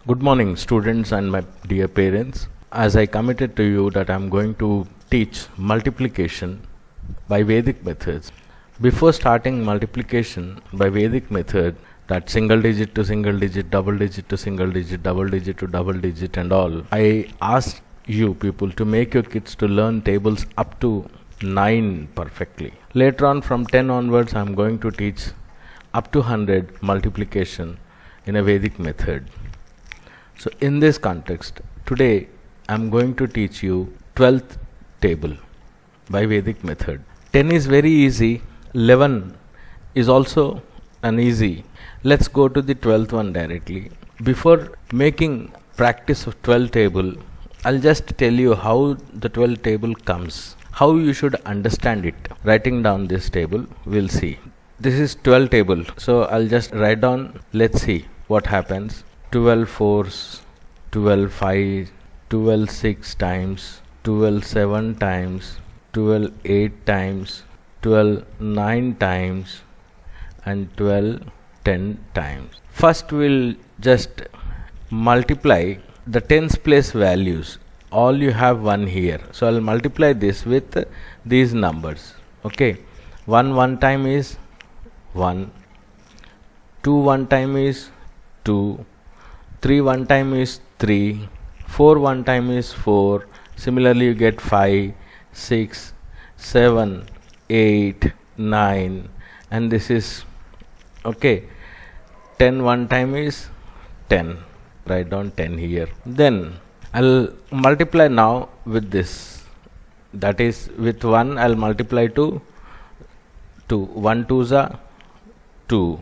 Good morning, students and my dear parents. As I committed to you that I am going to teach multiplication by Vedic methods. Before starting multiplication by Vedic method, that single digit to single digit, double digit to single digit, double digit to double digit and all, I asked you people to make your kids to learn tables up to 9 perfectly. Later on from 10 onwards I am going to teach up to 100 multiplication in a Vedic method. So in this context, today I am going to teach you 12th table by Vedic method. 10 is very easy, 11 is also an easy. Let's go to the 12th one directly. Before making practice of 12th table, I'll just tell you how the 12th table comes, how you should understand it. Writing down this table, we'll see. This is 12th table, so I'll just write down, let's see what happens. 12 fours, 12 5, 12 6 times, 12 7 times, 12 8 times, 12 9 times and 12 10 times. First we'll just multiply the tens place values. All you have 1 here. So I'll multiply this with these numbers. Okay. 1 time is 1. 2 1 time is 2. 3 1 time is 3, 4 1 time is 4, similarly you get 5, 6, 7, 8, 9 and this is okay. 10 1 time is 10, write down 10 here. Then I'll multiply now with this, that is with 1 I'll multiply to 2, 1 2s are 2,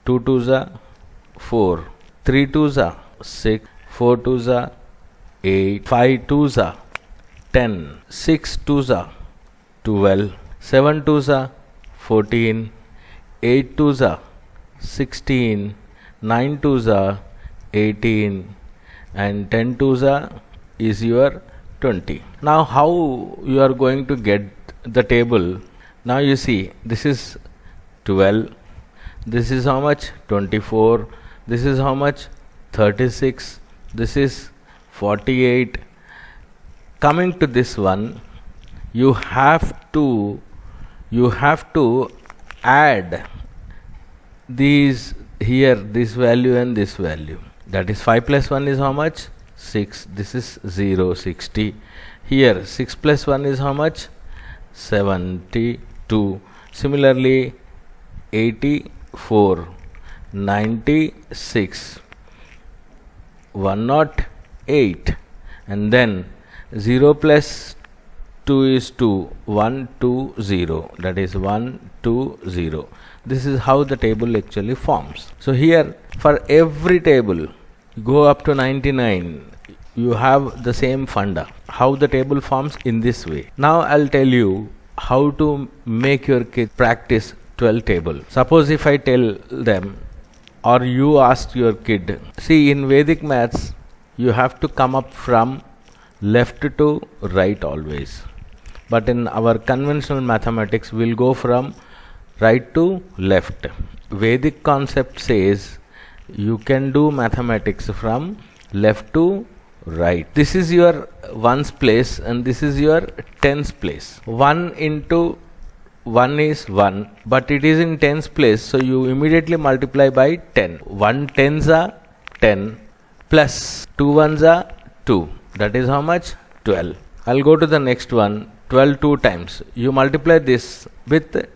2 2s are 4, 3 2s are 6, 4 2s are 8, 5 2s are 10, 6 2s are 12, 7 2s are 14, 8 2s are 16, 9 2s are 18 and 10 2s are is your 20. Now how you are going to get the table? Now you see, this is 12, this is how much? 24. This is how much? 36. This is 48. Coming to this one, you have to add these here, this value and this value. That is 5 plus 1 is how much? 6. This is 0, 60. Here 6 plus 1 is how much? 72. Similarly 84. 96, 108 and then 0 plus 2 is 2, 1 2 0, that is 1 2 0. This is how the table actually forms. So here for every table go up to 99, you have the same funda. How the table forms in this way. Now I'll tell you how to make your kid practice 12 table. Suppose if I tell them or you ask your kid, see in Vedic maths you have to come up from left to right always, but in our conventional mathematics we'll go from right to left. Vedic concept says you can do mathematics from left to right. This is your ones place and this is your tens place. 1 into 1 is 1, but it is in tens place, so you immediately multiply by 10. 1 tens are 10 plus 2 ones are 2. That is how much? 12. I'll go to the next one. 12 2 times. You multiply this with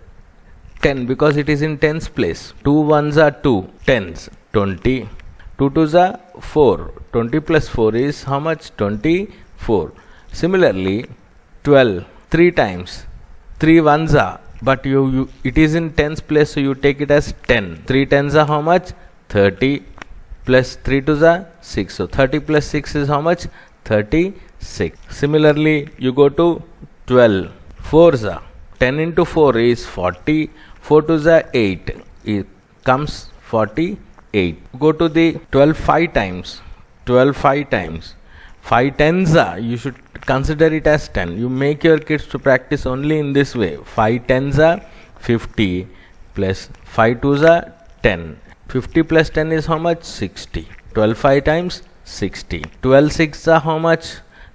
10 because it is in tens place. 2 ones are 2, tens, 20. 2 twos are 4. 20 plus 4 is how much? 24. Similarly, 12 3 times. 3 ones are, but it is in tens place, so you take it as 10. 3 tens are how much? 30 plus 3 twos are 6. So 30 plus 6 is how much? 36. Similarly, you go to 12. 4s are 10 into 4 is 40. 4 twos are 8. It comes 48. Go to the 12 5 times. 12 5 times. 5 tens are, you should consider it as 10. You make your kids to practice only in this way. 5 tens are 50 plus 5 2s are 10. 50 plus 10 is how much? 60. 12 5 times 60. 12 6 are how much?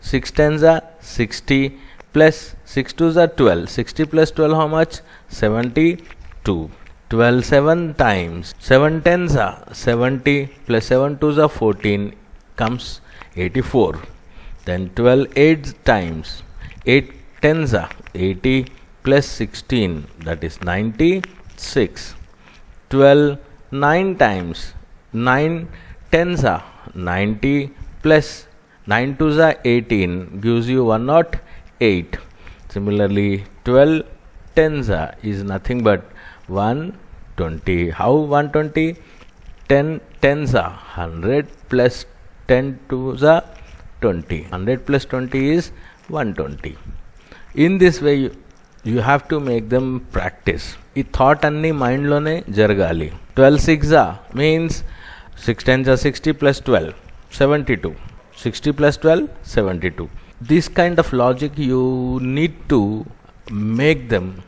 6 10s are 60 plus 6 2s are 12. 60 plus 12 how much? 72. 12 7 times 7 10s are 70 plus 7 2s are 14 comes 84. Then 12 8 times 8 10s are 80 plus 16, that is 96. 12 9 times 9 10s are 90 plus 9 2s are 18 gives you 108. Similarly 12 10s are is nothing but 120. How 120? 10 10s are 100 plus 10 2s are 20. 100 plus 20 is 120. In this way you have to make them practice. This thought anni mind lone jaragali. 12 6 means 6 10s are 60 plus 12 72. 60 plus 12 72. This kind of logic you need to make them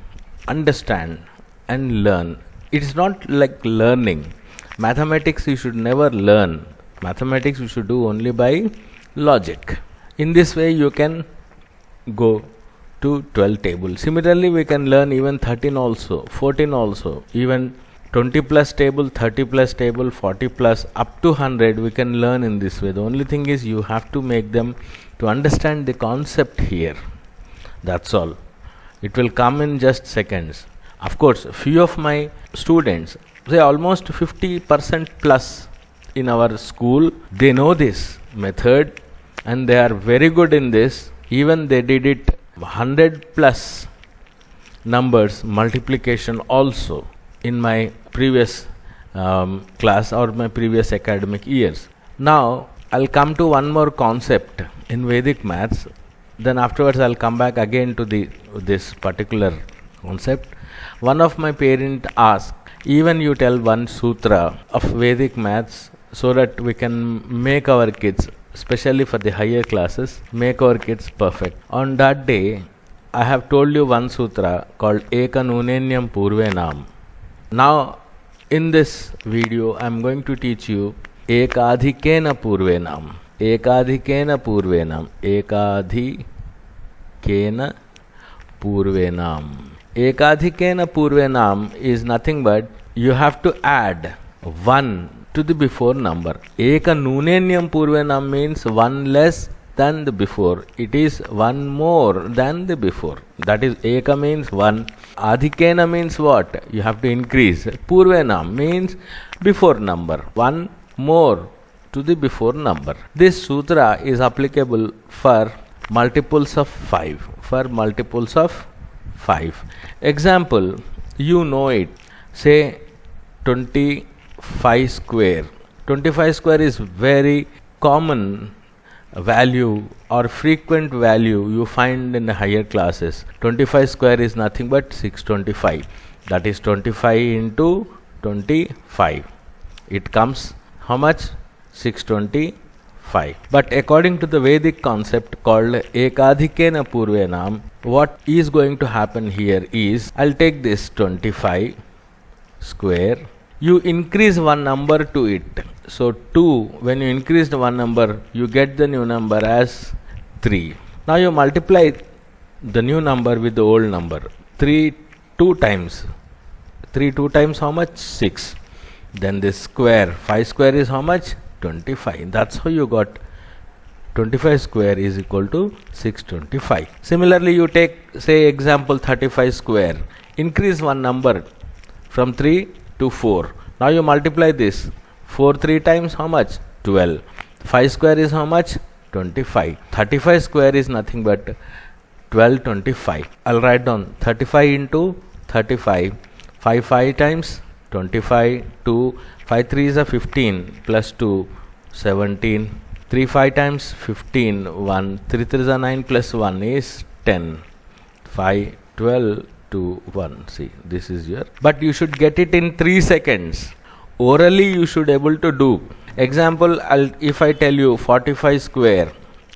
understand and learn. It is not like learning. Mathematics you should never learn. Mathematics you should do only by logic. In this way you can go to 12 table. Similarly we can learn even 13 also, 14 also, even 20 plus table, 30 plus table, 40 plus up to 100 we can learn in this way. The only thing is you have to make them to understand the concept here. That's all. It will come in just seconds. Of course, few of my students, say almost 50% plus in our school, they know this method and they are very good in this. Even they did it 100 plus numbers multiplication also in my previous class or my previous academic years. Now I'll come to one more concept in Vedic maths. Then afterwards I'll come back again to this particular concept. One of my parents asked, even you tell one sutra of Vedic maths so that we can make our kids, especially for the higher classes, make our kids perfect. On that day, I have told you one sutra called Eka Nunenyam Purvenam. Now, in this video, I am going to teach you Ekadhikena Purvenam. Ekadhikena Purvenam. Ekadhikena Purvenam. Ekadhikena Purvenam is nothing but you have to add 1 to the before number. Eka Nunenyam Purvenam means 1 less than the before. It is 1 more than the before. That is, Eka means 1. Adhikena means what? You have to increase. Purvenam means before number. 1 more to the before number. This sutra is applicable for multiples of 5. For multiples of 5. Example, you know it. Say 25 square. 25 square is very common value or frequent value you find in the higher classes. 25 square is nothing but 625. That is 25 into 25. It comes how much? 625. But according to the Vedic concept called Ekadhikena Purvenam, what is going to happen here is, I'll take this 25 square. You increase one number to it. So 2, when you increase one number, you get the new number as 3. Now you multiply the new number with the old number. 3 2 times. 3 2 times how much? 6. Then this square, 5 square is how much? 25. That's how you got 25 square is equal to 625. Similarly, you take, say, example 35 square. Increase one number from 3 to 4. Now you multiply this. 4 3 times how much? 12. 5 square is how much? 25. 35 square is nothing but 1225. I'll write down 35 into 35. 5 5 times 25. 2. 5 3 is a 15 plus 2 17. 3 5 times 15 1. 3 3 is a 9 plus 1 is 10. 5 12 to 1. See, this is your, but you should get it in 3 seconds. Orally you should able to do. Example, if I tell you 45 square,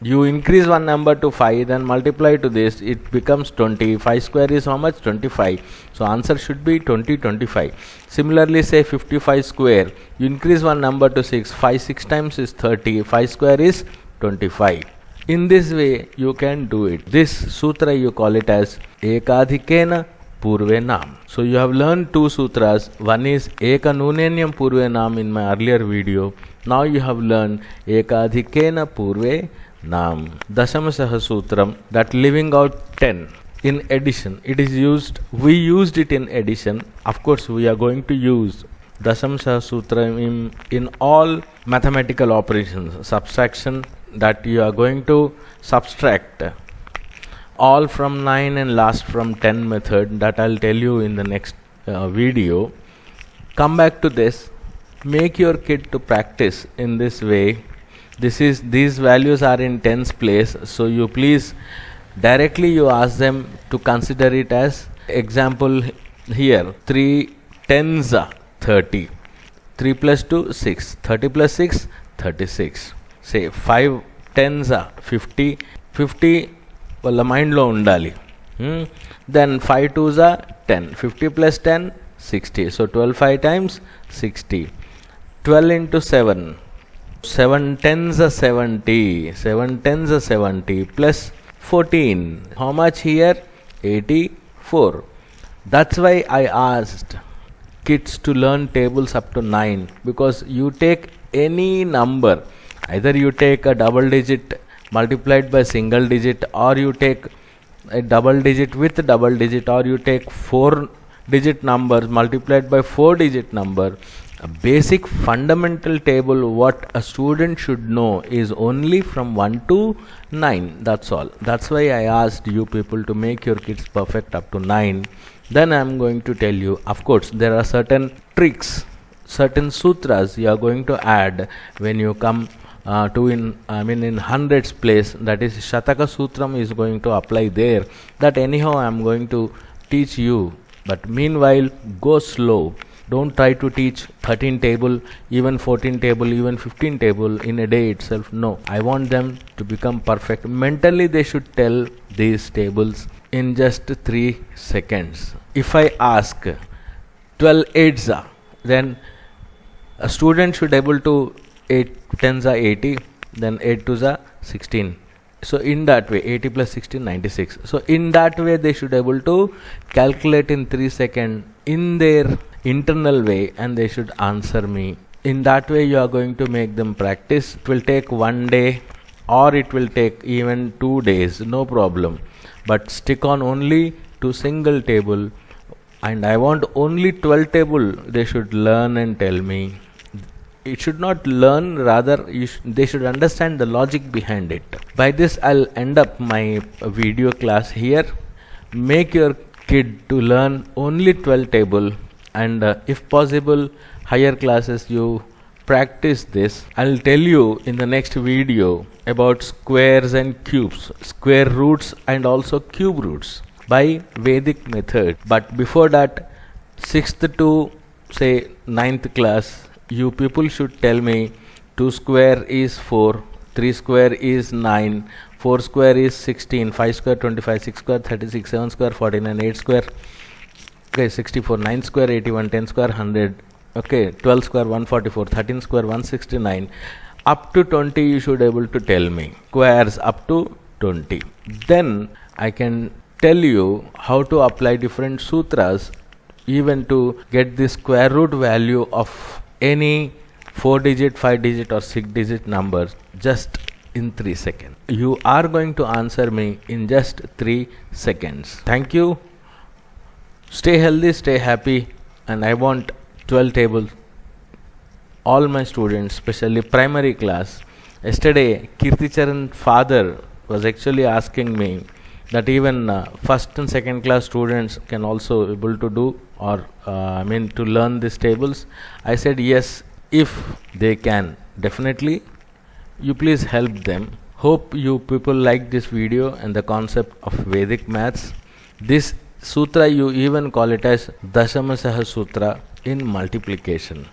You increase one number to 5, then multiply to this, it becomes 20. 5 square is how much? 25. So answer should be 20, 25. Similarly, say 55 square. You increase one number to 6. 5 6 times is 30. 5 square is 25. In this way, you can do it. This sutra you call it as Ekadhikena Purve Nam. So you have learned two sutras. One is Eka Nunenyam Purve Nam in my earlier video. Now you have learned Ekadhikena Purve Nam. Dasamasaha Sutram, that leaving out 10. In addition, it is used, we used it in addition. Of course, we are going to use Dasamasaha Sutram in all mathematical operations, subtraction, that you are going to subtract all from 9 and last from 10 method, that I'll tell you in the next video. Come back to this, make your kid to practice in this way. These values are in tens place, so you please directly you ask them to consider it as example here. 3 tens are 30, 3 plus 2 6, 30 plus 6 36. Say 5 tens are 50, 50 వాళ్ళ మైండ్లో ఉండాలి. Then 5 twos are 10, 50 plus 10 60. So 12 5 times 60. 12 into 7, 7 tens are 70, 7 tens are 70 plus 14. How much here? 84. That's why I asked kids to learn tables up to 9, because you take any number, either you take a double digit multiplied by single digit, or you take a double digit with double digit, or you take 4 digit numbers multiplied by 4 digit number. A basic fundamental table what a student should know is only from 1 to 9. That's all. That's why I asked you people to make your kids perfect up to 9. Then I am going to tell you, of course, there are certain tricks, certain sutras you are going to add when you come in hundreds place, that is Shataka Sutram is going to apply there. That anyhow I am going to teach you, but meanwhile go slow. Don't try to teach 13 table, even 14 table, even 15 table in a day itself. No, I want them to become perfect. Mentally they should tell these tables in just 3 seconds. If I ask 12 eights are, then a student should able to 8 tens are 80, then 8 twos are 16. So in that way, 80 plus 16 96. So in that way they should able to calculate in 3 seconds in their internal way, and they should answer me. In that way you are going to make them practice. It will take 1 day or it will take even 2 days, no problem. But stick on only to single table, and I want only 12 table they should learn and tell me. It should not learn, rather they should understand the logic behind it. By this I'll end up my video class here. Make your kid to learn only 12 table, and if possible higher classes you practice this. I'll tell you in the next video about squares and cubes, square roots and also cube roots by Vedic method. But before that, 6th to say 9th class, you people should tell me 2 square is 4, 3 square is 9, 4 square is 16, 5 square 25, 6 square 36, 7 square 49, 8 square 64, 9 square 81, 10 square 100, 12 square 144, 13 square 169. Up to 20 you should able to tell me squares up to 20. Then I can tell you how to apply different sutras even to get the square root value of any 4 digit, 5 digit or 6 digit numbers just in 3 seconds. You are going to answer me in just 3 seconds. Thank you. Stay healthy, stay happy, and I want 12 tables. All my students, especially primary class. Yesterday, Kirticharan's father was actually asking me that even first and second class students can also able to do or to learn these tables. I said yes, if they can, definitely you please help them. Hope you people like this video and the concept of Vedic maths. This sutra you even call it as Dasamasaha Sutra in multiplication.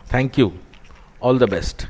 Thank you. All the best.